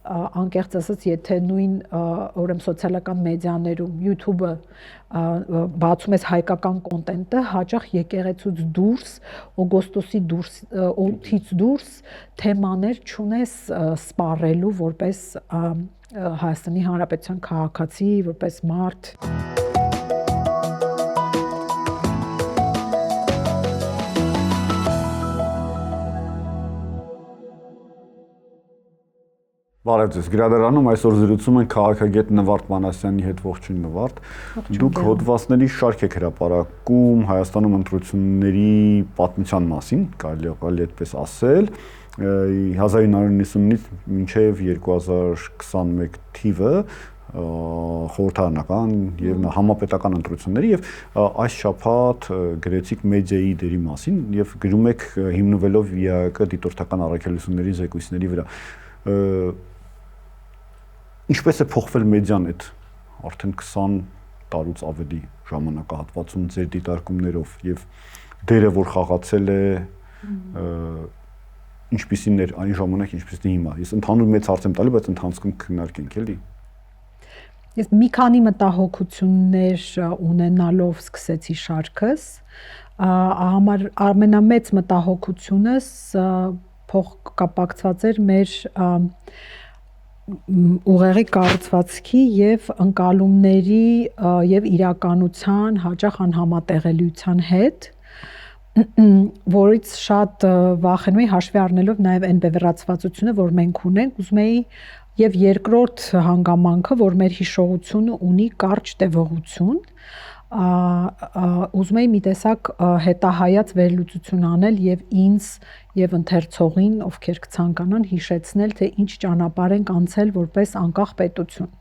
անկեղծ ասած, եթե նույն ուրեմն սոցիալական մեդիաներում YouTube-ը բացում ես հայկական կոնտենտը, հաճախ եկեղեցուց դուրս, օգոստոսի դուրս, օդից դուրս թեմաներ չունես սպառելու որպես Հայաստանի Հանրապետության քաղաքացի, որպես մարդ։ Բարև ձեզ, գրադարանում այսօր զրուցում ենք քաղաքագետ Նվարդ Մանասյանի հետ, ողջույն Նվարդ։ Դուք հոդվածների շարք եք հրապարակում Հայաստանում ընտրությունների պատմության մասին, կարելի այդպես ասել, 1990-ից մինչև 2021 թիվը խորհրդարանական եւ համապետական ընտրությունների եւ այս շաբաթ գրեցիք մեդիայի դերի մասին եւ գրում եք հիմնվելով ԵԱԿ դիտորդական առաքելությունների զեկույցների վրա։ Ինչպես է փոխվել մեդիան այդ արդեն 20 տարուց ավելի ժամանակահատվածում ձեր դիտարկումներով եւ դերը որ խաղացել է ինչպիսին էր այն ժամանակ ինչպիսին է հիմա։ Ես ընդհանուր մեծ հարց եմ տալի, բայց ընթացքում քննարկենք էլի։ Ես մի քանի մտահոգություններ ունենալով սկսեցի շարքս, համար ամենամեծ մտահոգությունս փոխկապակցված էր մեր ուղեղի կառուցվածքի եւ ընկալումների եւ իրականության հաճախ անհամատեղելիության հետ, որից շատ վախենում էի հաշվի առնելով նաեւ այն բևեռացվածությունը, որ մենք ունենք, ուզում էի եւ երկրորդ հանգամանքը, որ մեր հիշողությունը ունի կարճ տևողություն, ուզում էի մի տեսակ հետահայաց վերլուծություն անել եւ ինձ եւ ընթերցողին, ովքեր կցանկանան հիշեցնել, թե ինչ ճանապարհ ենք անցել որպես անկախ պետություն։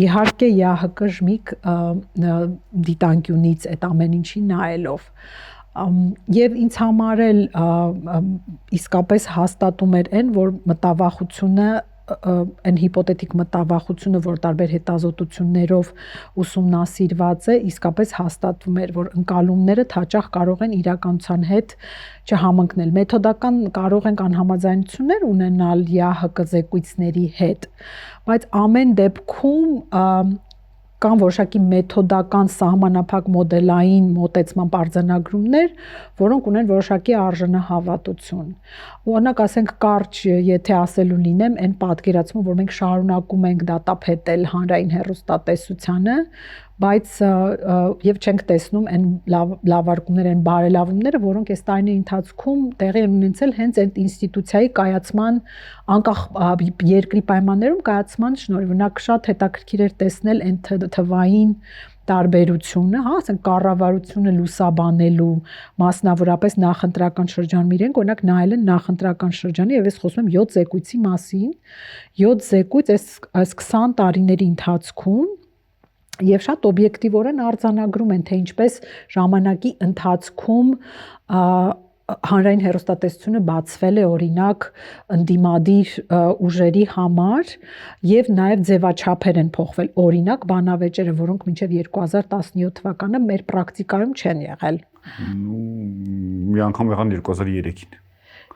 Իհարկե ԵԱՀԿ ժմիկ դիտանկյունից այդ ամեն ինչին նայելով եւ ինձ համար էլ իսկապես հաստատում էր այն, որ մտավախությունը այն հիպոթետիկ մտավախությունը, որ տարբեր հետազոտություններով ուսումնասիրված է, իսկապես հաստատվում էր, որ ընկալումները հաճախ կարող են իրականության հետ չհամընկնել։ Մեթոդական կարող ենք անհամաձայնություններ ունենալ ԵԱՀԿ զեկույցների հետ, բայց ամեն դեպքում կան որոշակի մեթոդական սահմանափակ մոդելային մոտեցման արձանագրումներ, որոնք ունեն որոշակի արժանահավատություն։ Օրինակ ասենք կարճ, եթե ասելու լինեմ, այն պատկերացումը, որ մենք շարունակում ենք դատապետել հանրային հեռուստատեսությանը, բայց եւ չենք տեսնում այն լավարկումները, այն բարելավումները, որոնք այս տարիների ընթացքում տեղի են ունեցել հենց այդ ինստիտուցիայի կայացման անկախ երկրի պայմաններում կայացման շնորհիվ։ Օրինակ շատ հետաքրքիր էր տեսնել այն թվային տարբերությունը, հա, ասենք կառավարությունը լուսաբանելու մասնավորապես նախընտրական շրջանում իրենք օրինակ նայել են նախընտրական շրջանը եւ ես խոսում եմ 7 զեկույցի մասին, 7 զեկույց այս 20 տարիների ընթացքում եւ շատ օբյեկտիվորեն արձանագրում են, թե ինչպես ժամանակի ընթացքում հանրային հեռուստատեսությունը բացվել է օրինակ ընդդիմադիր ուժերի համար եւ նաեւ ձևաչափեր են փոխվել, օրինակ բանավեճերը, որոնք մինչեւ 2017 թվականը մեր պրակտիկայում չեն եղել։ Մի անգամ եղան 2003-ին։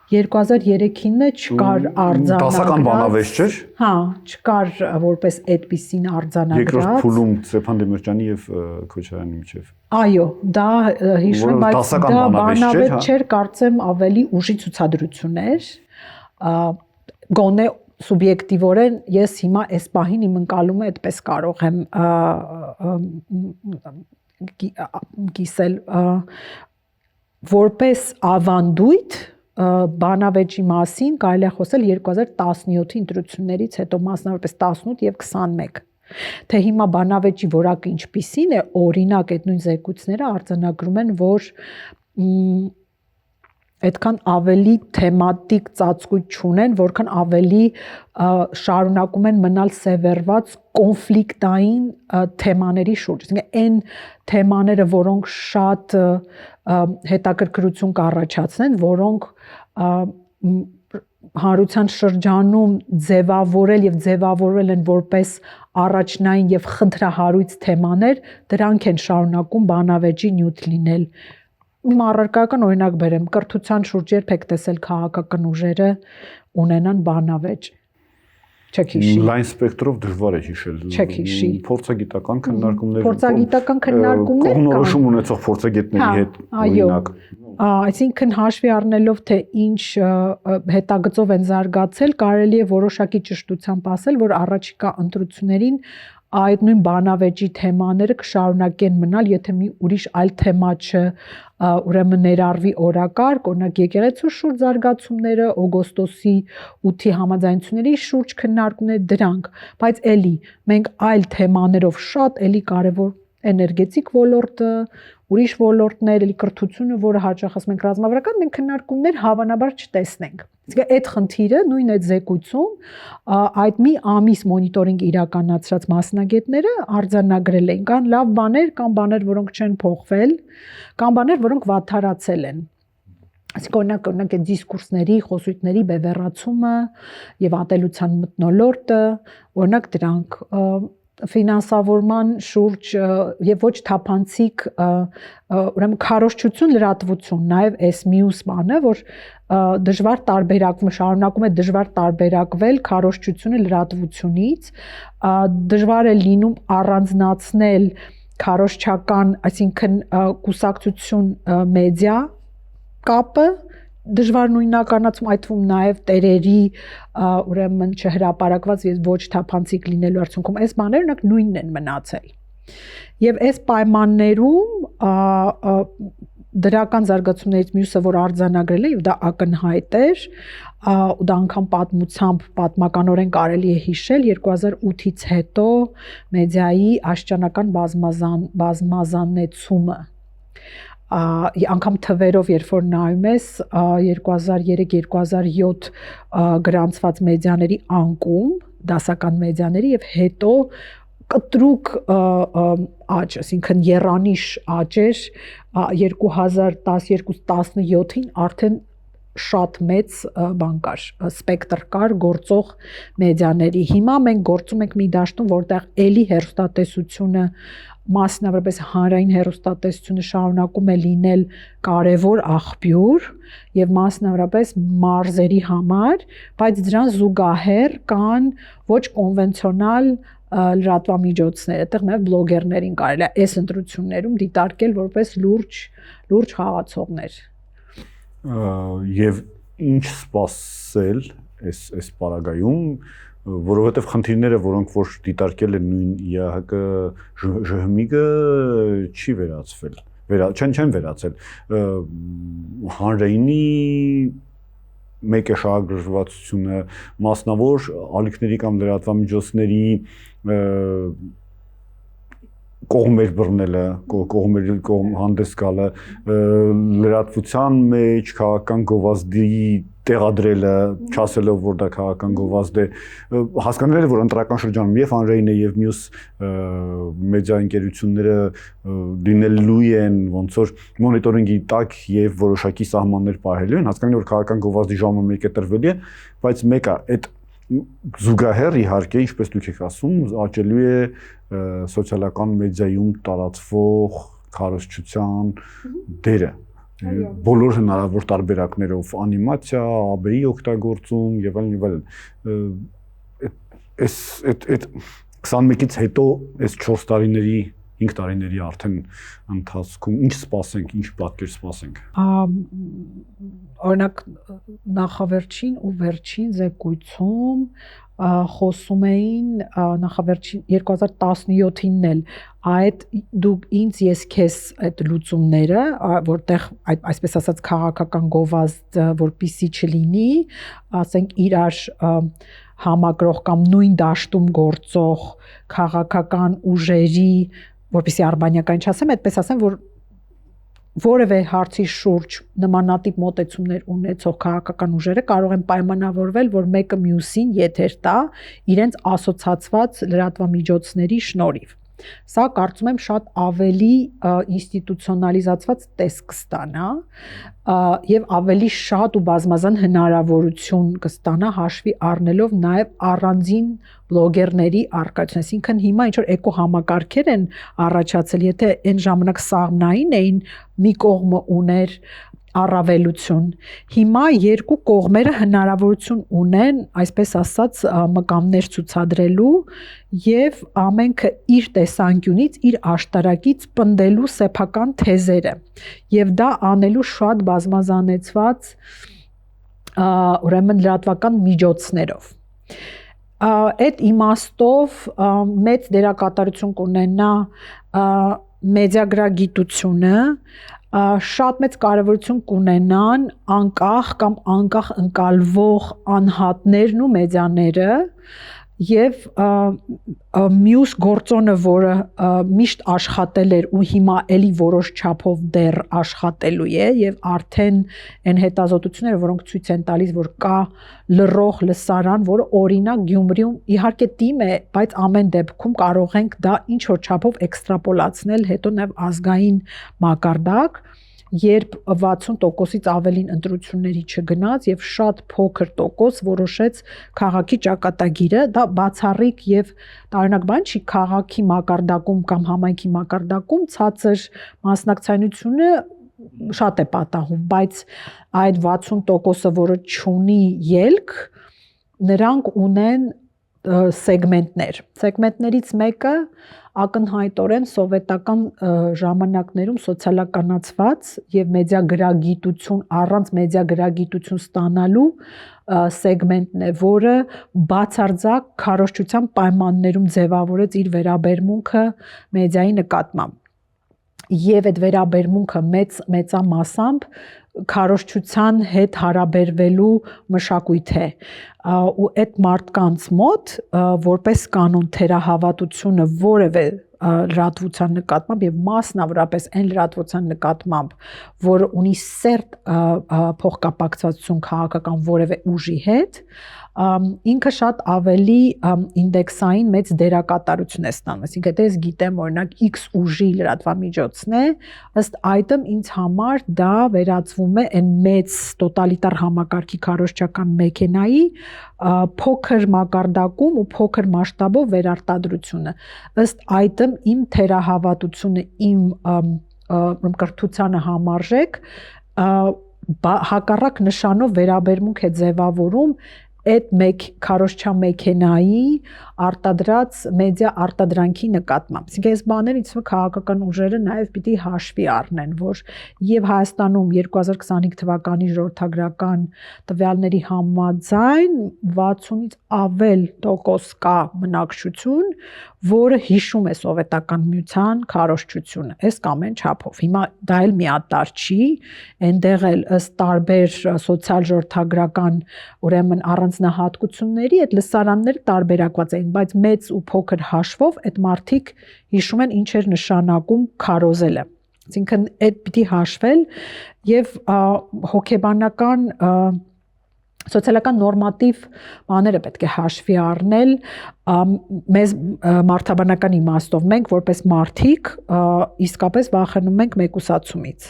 2003-ին չկար արձանագրած։ Դասական բանավեճ չէր։ Հա, չկար որպես այդպիսին արձանագրած։ Երկրորդ փուլում Ստեփան Դեմիրճյանի եւ Քոչարյանի միջեւ։ Այո, դա հիշում եմ, բայց դա բանավեճ չէր, կարծեմ ավելի ուժի ցուցադրություն էր։ Գոնե սուբյեկտիվորեն ես հիմա այս պահին իմ ընկալումը այդպես կարող եմ կիսել որպես ավանդույթ բանավեճի մասին կարելի է խոսել 2017-ի ընտրություններից հետո, մասնավորապես 18 եւ 21։ Թե հիմա բանավեճի որակը ինչպիսին է, օրինակ այդ նույն զեկույցները արձանագրում են, որ այդքան ավելի թեմատիկ ծածկույթ չունեն, որքան ավելի շարունակում են մնալ սևեռված կոնֆլիկտային թեմաների շուրջ։ Այսինքն այն թեմաները, որոնք շատ հետաքրքրություն կառաջացնեն, որոնք հանրության շրջանում ձևավորել եւ ձևավորել են որպես առաջնային եւ խնդրահարույց թեմաներ, դրանք են շարունակում բանավեճի նյութ լինել։ Իմ առարկական օրինակ բերեմ, կրթության շուրջ երբեք տեսել քաղաքական ուժերը ունենան բանավեճ։ Չեք հիշի։ Լայն սպեկտրով դժվար է հիշել։ Չեք հիշի։ Փորձագիտական քննարկումներ, Փորձագիտական քննարկումներ կողմնորոշում ունեցող փորձագետների հետ օրինակ։ Այսինքն հաշվի առնելով թե ինչ հետագծով են զարգացել, կարելի է որոշակի ճշտությամբ ասել, որ առաջիկա ընտրություններին այդ նույն բանավեճի թեմաները կշարունակեն մնալ, եթե մի ուրիշ այլ թեմա ուրեմն ներառվի օրակարգ, օրինակ եկեղեցու շուրջ զարգացումները, օգոստոսի 8-ի համաձայնությունների շուրջ քննարկումներ դրանք, բայց էլի մենք այլ թեմաներով շատ էլի կարևոր էներգետիկ ոլորտը, ուրիշ ոլորտներ, էլի կրթությունը, որը հաճախ ասում ենք ռազմավարական, մենք քննարկումներ հավանաբար չտեսնենք։ Իսկ այդ խնդիրը նույն այդ զեկույցում այդ մի ամիս մոնիտորինգ իրականացրած մասնագետները արձանագրել են, կան լավ բաներ, կան բաներ, որոնք չեն փոխվել, կան բաներ, որոնք վատթարացել են։ Այսինքն օրինակ այդ դիսկուրսների, խոսույթների բևեռացումը եւ ատելության մթնոլորտը, օրինակ դրանք ֆինանսավորման շուրջ եւ ոչ թափանցիկ ուրեմն քարոզչություն, լրատվություն, նաեւ այս մյուս բանը, որ դժվար տարբերակվում, շարունակում է դժվար տարբերակվել քարոզչությունը լրատվությունից, դժվար է լինում առանձնացնել քարոզչական, այսինքն կուսակցություն մեդիա կապը, դժվար նույնականացում այդ թվում նաև տերերի ուրեմն չհրապարակված եւ ոչ թափանցիկ լինելու արդյունքում այս բաները օրինակ նույնն են մնացել։ Եվ այս պայմաններում դրական զարգացումներից մյուսը, որ արձանագրել է եւ դա ակնհայտ էր, ու դա անգամ պատմականորեն կարելի է հիշել 2008-ից հետո մեդիայի աշճանական բազմազանեցումը անգամ թվերով երբ որ նայում ես 2003-2007 գրանցված մեդիաների անկում, դասական մեդիաների եւ հետո կտրուկ աճ, այսինքն եռանիշ աճ էր 2012-17-ին արդեն շատ մեծ բան կար, սպեկտր կար գործող մեդիաների։ Հիմա մենք գործում ենք մի դաշտում, որտեղ էլի հեռուստատեսությունը մասնավորապես հանրային հեռուստատեսությունը շարունակում է լինել կարևոր աղբյուր եւ մասնավորապես մարզերի համար, բայց դրան զուգահեռ կան ոչ կոնվենցիոնալ լրատվամիջոցներ, այդտեղ նաեւ բլոգերներին կարելի է այս ընտրություններում դիտարկել որպես լուրջ խաղացողներ։ Եվ ինչ սպասել այս պարագայում, որովհետև խնդիրները, որոնք որ դիտարկել են նույն ԵԱՀԿ ԺՀՄԻԳ-ը չի վերացվել, չեն վերացել, հանրայինի մեկ է շահագրգռվածությունը, մասնավոր ալիքների կամ լրատվամիջոցների կողմեր բռնելը, կողմերի հանդես գալը, լրատվության մեջ քաղաքական գովազդի տեղադրելը, չասելով որ դա քաղաքական գովազդ է, հասկանալի է որ ընտրական շրջանում եւ հանրայինը եւ մյուս մեդիա ընկերությունները լինելու են ոնց որ մոնիտորինգի տակ եւ որոշակի սահմաններ պահելու են, հասկանալի որ քաղաքական գովազդի ժամը մեկ է տրվելի է, բայց մեկը այդ զուգահեռ իհարկե, ինչպես դուք եք ասում, աճելու է սոցիալական մեդիայում տարածվող քարոզչության դերը բոլոր հնարավոր տարբերակներով անիմացիա, AB-ի օգտագործում եւ այլն։ Այդ 21-ից հետո այս 4 տարիների 5 տարիների արդեն ընթացքում ինչ սպասենք, ինչ պատկեր սպասենք։ Օրինակ նախավերջին ու վերջին զեկույցում խոսում էին նախավերջին 2017-ին էլ այդ դուք ինձ ես քեզ այդ լուծումները, որտեղ այսպես ասած քաղաքական գովազդ որպիսի չլինի, ասենք իրար համակրող կամ նույն դաշտում գործող քաղաքական ուժերի, որպիսի արբանյակային չասեմ, այդպես ասեմ, որ որևէ հարցի շուրջ նմանատիպ մոտեցումներ ունեցող քաղաքական ուժերը կարող են պայմանավորվել, որ մեկը մյուսին եթեր տա իրենց ասոցացված լրատվամիջոցների շնորհիվ։ Սա կարծում եմ շատ ավելի ինստիտուցիոնալիզացված տեսք կստանա եւ ավելի շատ ու բազմազան հնարավորություն կստանա հաշվի առնելով նաեւ առանձին բլոգերների առկայություն, այսինքն հիմա ինչ որ էկո համակարգեր են առաջացել, եթե այն ժամանակ սաղմնային էին, մի կողմը ուներ առավելություն։ Հիմա երկու կողմերը հնարավորություն ունեն, այսպես ասած, մկամներ ցուցադրելու եւ ամենքը իր տեսանկյունից, իր աշտարակից պնդելու սեփական թեզերը։ Եվ դա անելու շատ բազմազանեցված ուրեմն լրատվական միջոցներով։ Այդ իմաստով մեծ դերակատարություն կունենա մեդիագրագիտությունը, շատ մեծ կարևորություն կունենան անկախ կամ անկախ ընկալվող անհատներն ու մեդիաները եւ մյուս գործոնը, որը միշտ աշխատել էր ու հիմա էլի որոշ չափով դեռ աշխատելու է եւ արդեն այն հետազոտությունները, որոնք ցույց են տալիս, որ կա լռող լսարան, որը օրինակ Գյումրիում իհարկե թիմ է, բայց ամեն դեպքում կարող ենք դա ինչ որ չափով էքստրապոլացնել հետո նաեւ ազգային մակարդակ, երբ 60%-ից ավելին ընտրությունների չգնաց եւ շատ փոքր տոկոս որոշեց քաղաքի ճակատագիրը, դա բացառիկ եւ տարօրինակ բան չի, քաղաքի մակարդակում կամ համայնքի մակարդակում ցածր մասնակցայնությունը շատ է պատահում, բայց այդ 60%-ը, որը չունի ելք, նրանք ունեն սեգմենտներից մեկը ակնհայտորեն սովետական ժամանակներում սոցիալականացված եւ մեդիագրագիտություն առանց մեդիագրագիտություն ստանալու սեգմենտն է, որը բացարձակ քարոզչության պայմաններում ձևավորեց իր վերաբերմունքը մեդիայի նկատմամբ։ Եվ այդ վերաբերմունքը մեծամասամբ քարոզչության հետ հարաբերվելու մշակույթ է ու այդ մարդկանց մոտ որպես կանոն թերահավատությունը որևէ լրատվության նկատմամբ եւ մասնավորապես այն լրատվության նկատմամբ, որը ունի սերտ փոխկապակցվածություն քաղաքական որևէ ուժի հետ, ինքը շատ ավելի ինդեքսային մեծ դերակատարություն է ստանում։ Այսինքն դե ես գիտեմ օրինակ X ուժի լրատվամիջոցն է, ըստ այդմ ինձ համար դա վերածվում է այն մեծ տոտալիտար համակարգի քարոզչական մեքենայի փոքր մակարդակում ու փոքր մասշտաբով վերարտադրությունը։ Ըստ այդմ իմ թերահավատությունը, իմ կրթությանը համարժեք հակառակ նշանով վերաբերմունք է ձևավորում այդ քարոզչության մեքենայի արտադրած մեդիա արտադրանքի նկատմամբ։ Այսինքն այս բաները ինձ քաղաքական ուժերը նաև պիտի հաշվի առնեն, որ եւ Հայաստանում 2025 թվականի ժողովրդագրական տվյալների համաձայն 60-ից ավել տոկոս կա բնակչություն, որը հիշում է սովետական միության քարոզչությունը, այս կամ այն չափով։ Հիմա դա էլ միատարր չի, այնտեղ էլ ըստ տարբեր սոցիալ ժողովրդագրական ուրեմն առանձնահատկությունների այդ լսարանները տարբերակված էին, բայց մեծ ու փոքր հաշվով այդ մարդիկ հիշում են ինչ էր նշանակում քարոզելը։ Այսինքն այդ պիտի հաշվել եւ հոգեբանական սոցիալական նորմատիվ բաները պետք է հաշվի առնել մեզ մարդաբանական իմաստով։ Մենք որպես մարդիկ իսկապես վախենում ենք մեկուսացումից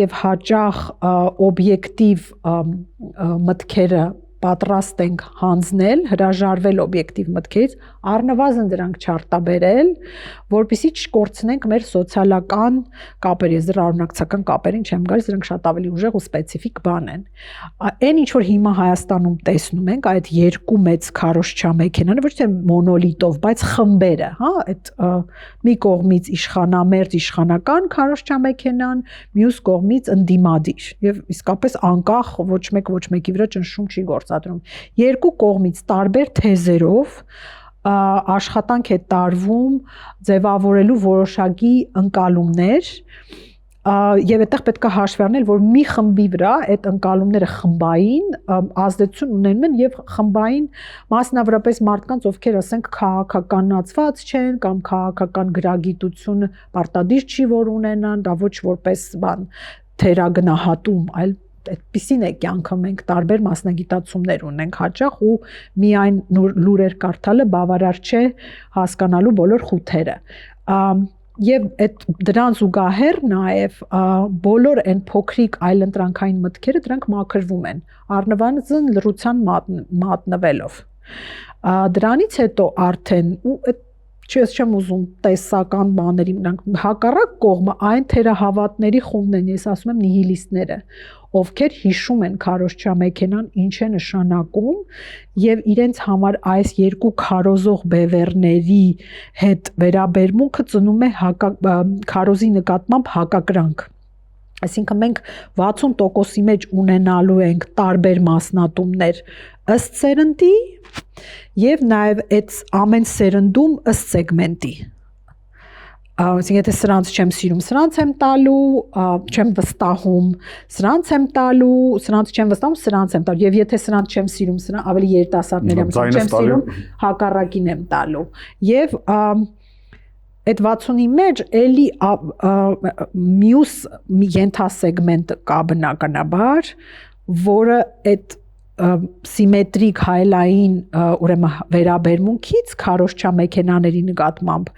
եւ հաճախ օբյեկտիվ մտքերը պատրաստ ենք հանձնել, հրաժարվել օբյեկտիվ մտքերից, առնվազն դրանք չարտաբերել, որպեսզի չկորցնենք մեր սոցիալական կապերը, ես դրա օրինակցական կապերին չեմ գալիս, դրանք շատ ավելի ուժեղ ու սպეციფიկ բան են։ Այն ինչ որ հիմա Հայաստանում տեսնում ենք, այդ երկու մեծ քարոզչամեքենաները, ոչ թե մոնոլիտով, բայց խմբերը, հա, այդ մի կողմից իշխանամերձ իշխանական քարոզչամեքենան, մյուս կողմից ընդդիմադիր եւ իսկապես անկախ ոչ մեկի վրա ճնշում չի գործադրում։ Երկու կողմից տարբեր թեզերով աշխատանք է տարվում ձևավորելու որոշակի ընկալումներ եւ այդտեղ պետք է հաշվի առնել, որ մի խմբի վրա այդ ընկալումները խմբային ազդեցություն ունենում են եւ խմբային մասնավորապես մարդկանց, ովքեր ասենք քաղաքականացված չեն կամ քաղաքական գրագիտությունը պարտադիր չի որ ունենան, դա ոչ որպես բան թերագնահատում, այլ այդպիսին է կյանքը, մենք տարբեր մասնագիտացումներ ունենք հաճախ ու միայն լուրեր կարդալը բավարար չէ հասկանալու բոլոր խութերը։ Եվ այդ դրան զուգահեռ նաև բոլոր այն փոքրիկ այլընտրանքային մտքերը դրանք մաքրվում են առնվազն լռության մատնվելով։ Դրանից հետո արդեն ու Ես չեմ ուզում տեսական բաների մնանք հակառակ կողմը այն թերահավատների խումբն են, ես ասում եմ նիհիլիստները, ովքեր հիշում են քարոզչամեքենան ինչ է նշանակում եւ իրենց համար այս երկու քարոզող բևեռների հետ վերաբերմունքը ծնում է քարոզի նկատմամբ հակակրանք։ Այսինքն մենք 60%-ի մեջ ունենալու ենք տարբեր մասնատումներ ըստ սերնդի եւ նաեւ այդ ամեն սերնդում ըստ սեգմենտի։ Այսինքն եթե սրանց չեմ սիրում, սրանց եմ տալու, չեմ վստահում, սրանց եմ տալու, սրանց չեմ վստահում, սրանց եմ տալու եւ եթե սրանց չեմ սիրում, սրանց ավելի երիտասարդներ եմ չեմ սիրում, հակառակին եմ տալու։ Եվ այդ 60-ի մեջ էլի մյուս ենթասեգմենտը կա բնականաբար, որը այդ սիմետրիկ հայլային ուրեմն վերաբերմունքից քարոզչամեքենաների նկատմամբ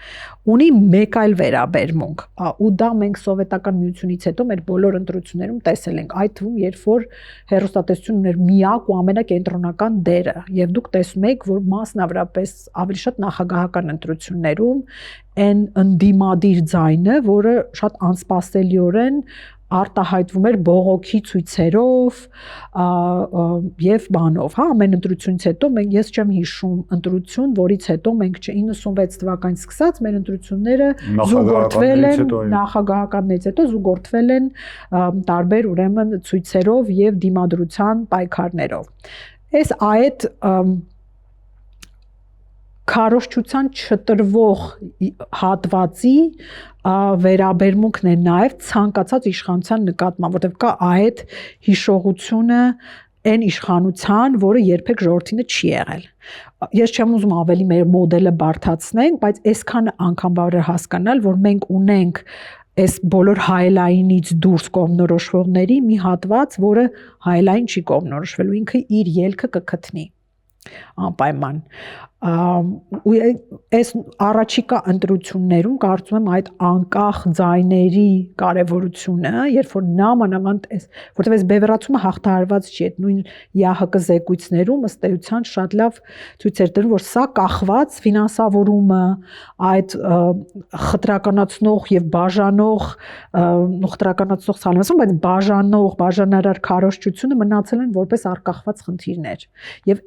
ունի մեկ այլ վերաբերմունք ու դա մենք սովետական միությունից հետո մեր բոլոր ընտրություններում տեսել ենք այդ թվում երբ որ հեռուստատեսությունն ուներ միակ ու ամենակենտրոնական դերը եւ դուք տեսնում եք որ մասնավորապես ավելի շատ նախագահական ընտրություններում այն ընդդիմադիր ձայնը որը շատ անսպասելիորեն արտահայտվում էր բողոքի ցույցերով եւ բանով, հա, ամեն ընտրությունից հետո ես չեմ հիշում ընտրություն, որից հետո մենք 96 թվականից սկսած մեր ընտրությունները զուգորդվել են նախագահականներից հետո զուգորդվել են տարբեր ուրեմն ցույցերով եւ դիմադրության պայքարներով։ Այս այդ քարոզչության չտրվող հատվածի վերաբերմունքն է նաև ցանկացած իշխանության նկատմամբ, որտեղ կա այդ հիշողությունը այն իշխանության, որը երբեք ժողովրդինը չի եղել։ Ես չեմ ուզում ավելի մեր մոդելը բարդացնենք, բայց այսքան անգամ բավարար հասկանալ, որ մենք ունենք այս բոլոր հայլայինից դուրս կողմնորոշվողների մի հատված, որը հայլային չի կողմնորոշվելու, ինքը իր ելքը կգտնի անպայման։ Ու այս առաջիկա ընտրություններում կարծում եմ այդ անկախ ձայների կարևորությունը, երբ որ նամանավանդ որտեղ այս բևեռացումը հաղթահարված չի, այդ նույն ԵԱՀԿ զեկույցներում ըստ էության շատ լավ ցույց էր տալու, որ սա կախված ֆինանսավորումը, այդ խտրականացնող եւ բաժանող ցանասում, բայց բաժանարար քարոզչությունը մնացել են որպես արկախված խնդիրներ։ Եվ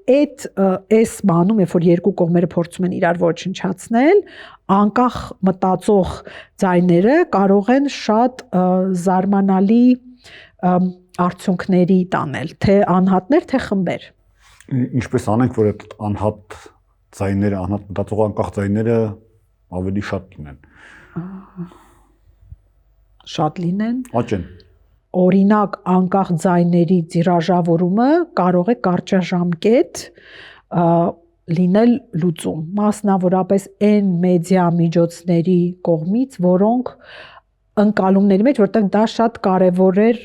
այս բանում, երբ որ երկու կողմերը փորձում են իրար ոչնչացնել, անկախ մտածող ձայները կարող են շատ զարմանալի արդյունքների տանել, թե անհատներ, թե խմբեր։ Ինչպես անենք, որ այդ անհատ ձայները, անհատ մտածող անկախ ձայները ավելի շատ լինեն։ Շատ լինեն։ Աճեն։ Օրինակ, անկախ ձայների տիրաժավորումը կարող է կարճաժամկետ լինել լուծում, մասնավորապես այն մեդիա միջոցների կողմից, որոնք ընկալումների մեջ, որտեղ դա շատ կարևոր էր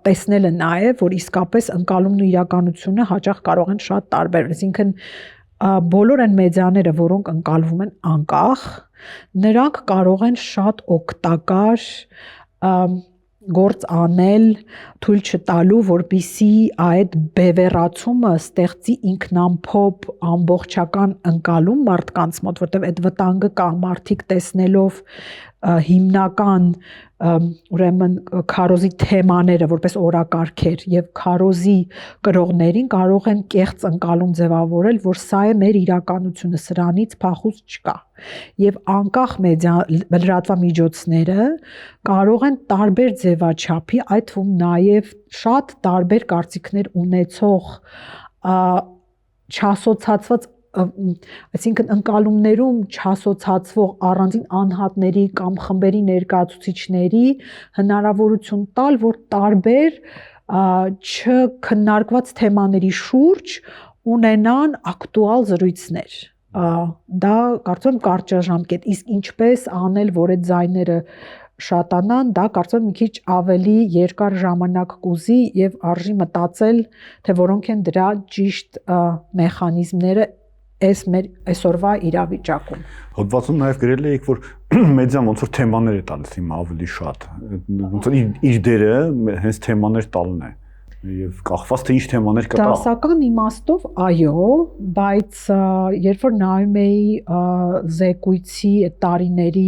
տեսնելը նաև, որ իսկապես ընկալումն ու իրականությունը հաճախ կարող են շատ տարբերվել, այսինքն բոլոր այն մեդիաները, որոնք ընկալվում են անկախ, նրանք կարող են շատ օգտակար գործ անել, թույլ չտալու, որպեսզի այդ բևեռացումը ստեղծի ինքնամփոփ ամբողջական ընկալում մարդկանց մոտ, որտեղ այդ վտանգը կա, մարդիկ տեսնելով հիմնական ուրեմն քարոզի թեմաները որպես օրակարգեր եւ քարոզի կրողներին կարող են կեղծ ընկալում ձևավորել, որ սա է մեր իրականությունը, սրանից փախուստ չկա։ Եվ անկախ մեդիա լրատվամիջոցները կարող են տարբեր ձևաչափի, այդ թվում նաև շատ տարբեր կարծիքներ ունեցող չասոցացված, այսինքն ընկալումներում չասոցացվող առանձին անհատների կամ խմբերի ներկայացուցիչների հնարավորություն տալ, որ տարբեր չքննարկված թեմաների շուրջ ունենան ակտուալ զրույցներ։ Դա կարծում եմ կարճաժամկետ, իսկ ինչպես անել, որ այդ ձայները շատանան, դա կարծում եմ մի քիչ ավելի երկար ժամանակ կուզի եւ արժի մտածել, թե որոնք են դրա ճիշտ մեխանիզմները այս մեր այսօրվա իրավիճակում։ Հոդվածում նաև գրել եք, որ մեդիան ոնց որ թեմաներ է տալիս հիմա ավելի շատ։ Ոնց որ իր դերը հենց թեմաներ տալն է։ Եվ կախված թե ինչ թեմաներ կա։ Դասական իմաստով այո, բայց երբ որ նայում էի զեկույցի այդ տարիների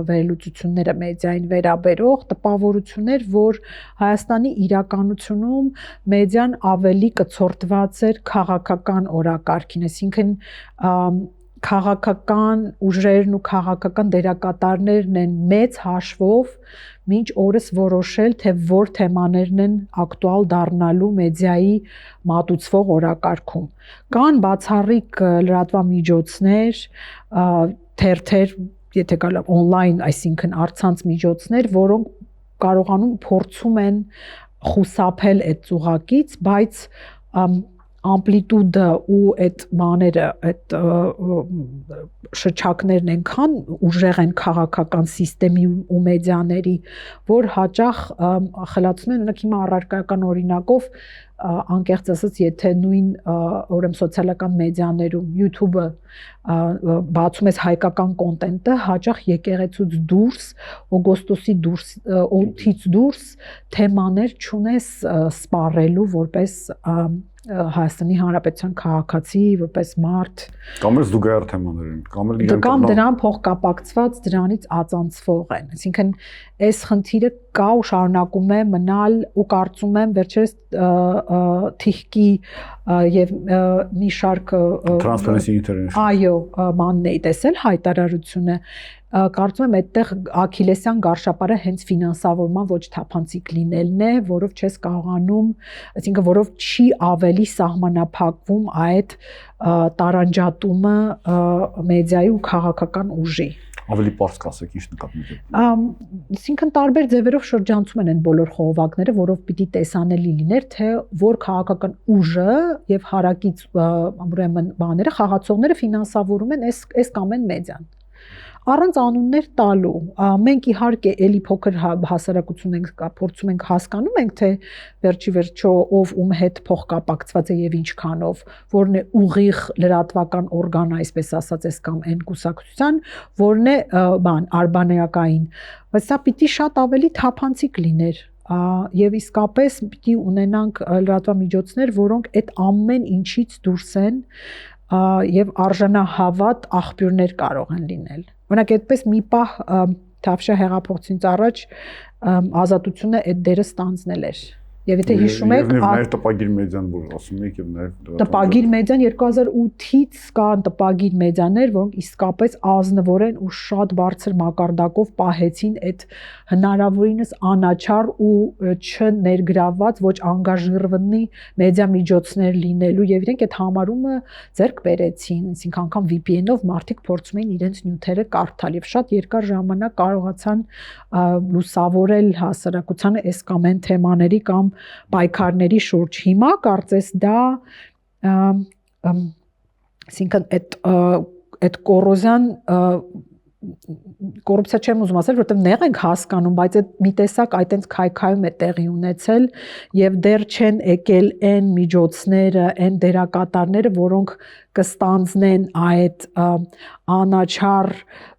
վերլուծությունները մեդիային վերաբերող, տպավորություններ, որ Հայաստանի իրականությունում մեդիան ավելի կցորդված էր քաղաքական օրակարգին, այսինքն քաղաքական ուժերն ու քաղաքական դերակատարներն են մեծ հաշվով մինչ օրս որոշել, թե որ թեմաներն են ակտուալ դառնալու մեդիայի մատուցվող օրակարգում։ Կան բացառիկ լրատվամիջոցներ, թերթեր, եթե գալու on-line, այսինքն առցանց միջոցներ, որոնք կարողանում փորձում են խուսափել այդ ծուղակից, բայց ամպլիտուդը ու այդ բաները, այդ շրջակներն այնքան ուժեղ են քաղաքական համակարգի ու մեդիաների, որ հաճախ խլացնում են, օրինակ հիմա առարկայական օրինակով անկեղծ ասած, եթե նույն ուրեմն սոցիալական մեդիաներում YouTube-ը բացում ես հայկական կոնտենտը, հաճախ եկեղեցուց դուրս, օգոստոսի դուրս, օդից դուրս թեմաներ չունես սպառելու որպես Հայաստանի Հանրապետության քաղաքացի, որպես մարդ, կամ էլ զուգահեռ թեմաներ են, կամ դրան փոխկապակցված դրանից ածանցվող են։ Այսինքն այս խնդիրը կա ու շարունակում է մնալ ու կարծում եմ վերջերս թիխկի եւ մի շարք Transparency International այո, բանն էի տեսել հայտարարությունը, կարծում եմ այդտեղ Աքիլեսյան գարշապարը հենց ֆինանսավորման ոչ թափանցիկ լինելն է, որով չես կարողանում, այսինքն որով չի ավելի սահմանափակվում այդ տարանջատումը մեդիայի ու քաղաքական ուժի։ Ավելի པարզ կասեք, ինչ նկատմամբ եք։ Այսինքն տարբեր ձևերով շրջանցում են բոլոր խողովակները, որով պիտի տեսանելի լիներ, թե որ քաղաքական ուժը եւ հարակից ուրեմն բաները, խաղացողները ֆինանսավորում են այս կամ այն մեդիան։ Առանց անուններ տալու, մենք իհարկե էլի փոքր հասարակություն ենք, փորձում ենք հասկանում ենք, թե վերջի վերջո ով ում հետ փոխկապակցված է եւ ինչքանով, որն է ուղիղ լրատվական օրգան, այսպես ասած, այս կամ այն կուսակցության, որն է արբանյակային, բայց դա պիտի շատ ավելի թափանցիկ լիներ։ Եվ իսկապես պիտի ունենանք լրատվամիջոցներ, որոնք այդ ամեն ինչից դուրս են եւ արժանահավատ աղբյուրներ կարող են լինել։ Օրինակ այդպես մի պահ Թավշյա հեղափոխությունից առաջ Ազատությունը այդ դերը ստանձնել էր։ Եվ եթե հիշում եք, նաև տպագիր մեդիան, որ ասում եք, եւ նաև տպագիր մեդիան 2008-ից կան տպագիր մեդիաներ, որոնք իսկապես ազնվորեն ու շատ բարձր մակարդակով պահեցին այդ հնարավորինս անաչառ ու չներգրավված, ոչ անգաժիրվնի մեդիա միջոցներ լինելու եւ իրենք այդ համարումը ձեռք բերեցին, այսինքն անգամ VPN-ով մարդիկ փորձում էին իրենց նյութերը կարդալ եւ շատ երկար ժամանակ կարողացան լուսավորել հասարակությանը այս կամ այն թեմաների կամ պայքարների շուրջ։ Հիմա կարծես դա այսինքն այդ կոռուպցիա չեմ ուզում ասել, որովհետև նեղ ենք հասկանում, բայց այդ մի տեսակ այտենց քայքայում է տեղի ունեցել եւ դեռ չեն եկել այն միջոցները, այն դերակատարները, որոնք կստանձնեն այդ անաչառ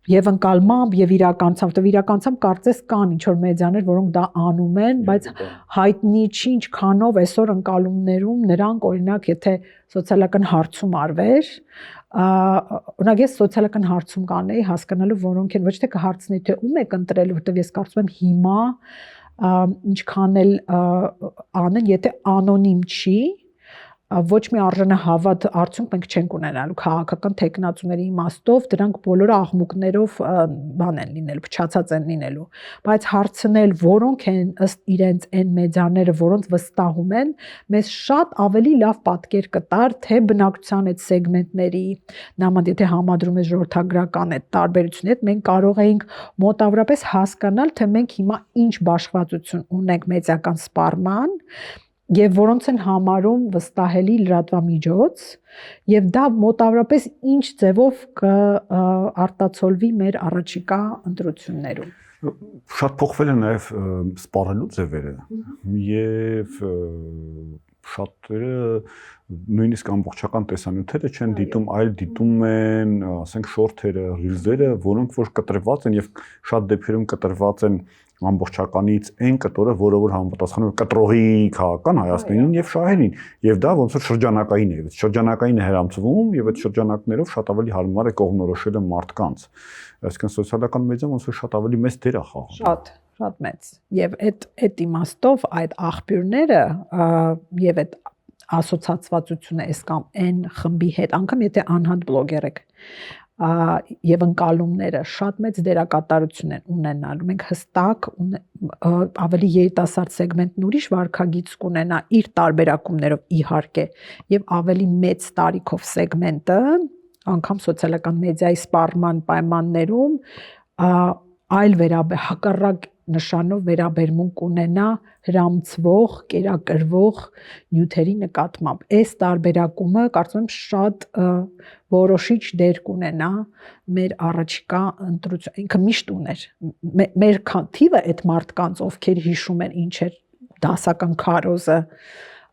եւ ընկալմամբ եւ իրականությամբ կարծես կան ինչ որ մեդիաներ, որոնք դա անում են, բայց հայտնի չի ինչքանով այսօր ընկալումներում նրանք օրինակ եթե սոցիալական հարցում արվեր, օրինակ ես սոցիալական հարցում կանեի հասկանալու որոնք են ոչ թե կհարցնեի թե ում եք ընտրել, որտեղ ես կարծում եմ հիմա ինչքան էլ անեն, եթե անոնիմ չի, ոչ մի արժանահավատ արդյունք մենք չենք ունենալու քաղաքական տեխնացուների իմաստով, դրանք բոլորը աղմուկներով բան են լինելու, փչացած են լինելու, բայց հարցնել որոնք են ըստ իրենց այն մեդիաները, որոնց վստահում են, մեզ շատ ավելի լավ պատկեր կտար, թե բնակչության այդ սեգմենտների, նման եթե համադրում ես ժողովրդագրական այդ տարբերությունի հետ, մենք կարող էինք մոտավորապես հասկանալ, թե մենք հիմա ինչ բաշխվածություն ունենք մեդիական սպառման եւ որոնց են համարում վստահելի լրատվամիջոց եւ դա մոտավորապես ինչ ձևով կարտացոլվի մեր առաջիկա ընտրություններում։ Շատ փոխվել է նաեւ սպառելու ձևերը եւ շատերը նույնիսկ ամբողջական տեսանյութերը չեն դիտում, այլ դիտում են, ասենք, շորթերը, ռիլզերը, որոնք որ կտրված են եւ շատ դեպքերում կտրված են ամբողջականից այն կտորը, որը որ համապատասխանում է կտրողի քաղաքական Հայաստանին եւ շահերին, եւ դա ոնց որ շրջանակային է, շրջանակային է հрамծվում եւ այդ շրջանակներով շատ ավելի հարմար է կողմնորոշելը մարդկանց, այսինքն սոցիալական մեդիան ոնց որ շատ ավելի մեծ դեր է խաղում։ Շատ մեծ։ Եվ այդ իմաստով այդ աղբյուրները եւ այդ ասոցիացվածությունը այս կամ այն խմբի հետ, անգամ եթե անհատ բլոգեր եք, եւ ընկալումները շատ մեծ դերակատարություն են ունենալու։ Մենք հստակ ավելի երիտասարդ սեգմենտն ուրիշ վարքագիծ կունենա իր տարբերակումներով իհարկե, եւ ավելի մեծ տարիքով սեգմենտը, անգամ սոցիալական մեդիայի սպառման պայմաններում այլ հակառակ նշանով վերաբերմունք ունենա հрамծվող, կերակրվող նյութերի նկատմամբ։ Այս տարբերակումը կարծում եմ շատ որոշիչ դեր կունենա մեր առաջիկա ընտրություն։ Ինքը միշտ ուներ։ Մեր թիվը այդ մարդկանց, ովքեր հիշում են ինչ էր դասական քարոզը,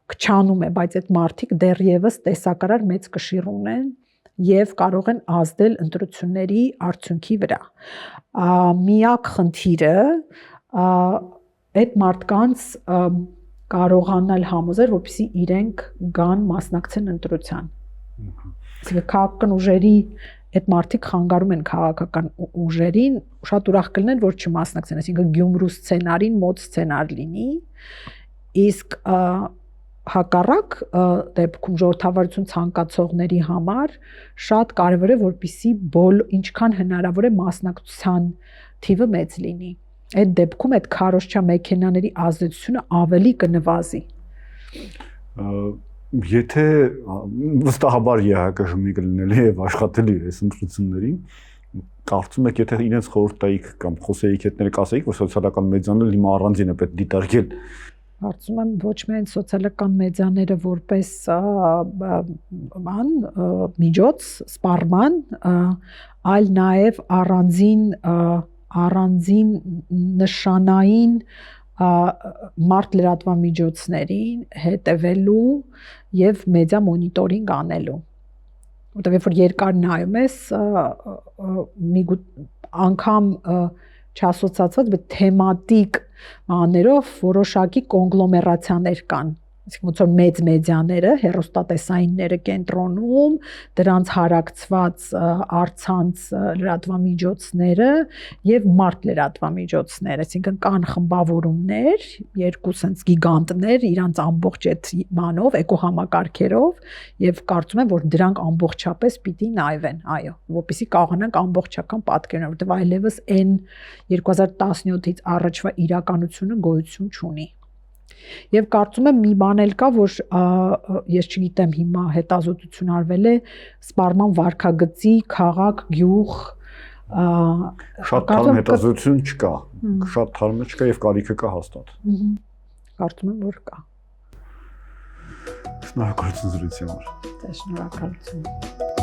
քչանում է, բայց այդ մարդիկ դեռևս տեսակարար մեծ կշիռ ունեն եւ կարող են ազդել ընտրությունների արդյունքի վրա։ Միակ խնդիրը այդ մարդկանց կարողանալ համոզել, որպեսզի իրենք գան մասնակցեն ընտրության։ Այսինքն քաղաքական ուժերի այդ մարդիկ խանգարում են քաղաքական ուժերին, շատ ուրախ կլինեն, որ չմասնակցեն, այսինքն Գյումրու սցենարին մոտ սցենար լինի, իսկ հակառակ դեպքում ժողովրդավարություն ցանկացողների համար շատ կարևոր է, որպեսզի ինչքան հնարավոր է մասնակցության թիվը մեծ լինի։ Այդ դեպքում այդ քարոզչա մեքենաների ազդեցությունը ավելի կնվազի։ Եթե վստահաբար ԵՀԿ ժմի կլինելի եւ աշխատելի այս ընտրություններին, կարծում եք, եթե իրենց խորհուրդ տայիք կամ խոսեիք հետները կասեիք, որ սոցիալական մեդիան հիմա առանձին է պետք դիտարկել։ Կարծում եմ ոչ միայն սոցիալական մեդիաները որպես միջոց սպառման, այլ նաև առանձին նշանային մարդ լրատվամիջոցներին հետևելու եւ մեդիա մոնիտորինգ անելու։ Որտեղ երբ որ երկար նայում ես, անգամ չասոցացված, բայց թեմատիկ մաներով որոշակի կոնգլոմերացիաներ կան։ Այսինքն ոնց որ մեծ մեդիաները, հեռուստատեսայինները կենտրոնում, դրանց հարակցված առցանց լրատվամիջոցները եւ մարդ լրատվամիջոցները, այսինքն կան խմբավորումներ, երկու sense գիգանտներ, իրանց ամբողջ այդ մանով, էկոհամակարգերով եւ կարծում եմ, որ դրանք ամբողջապես պիտի նայվեն, այո, որպեսզի կարողանանք ամբողջական պատկեր ունենալ, որտեղ այլևս այն 2017-ից առաջվա իրականությունը գոյություն չունի։ Եվ կարծում եմ մի բան էլ կա, որ ես չգիտեմ հիմա հետազոտություն արվել է սպառման վարքագծի քաղաք, գյուղ, շատ թարմ հետազոտություն չկա, շատ թարմը չկա եւ կարիքը կա հաստատ։ Կարծում եմ, որ կա։ Շնորհակալություն զրույցի համար։ Շնորհակալություն։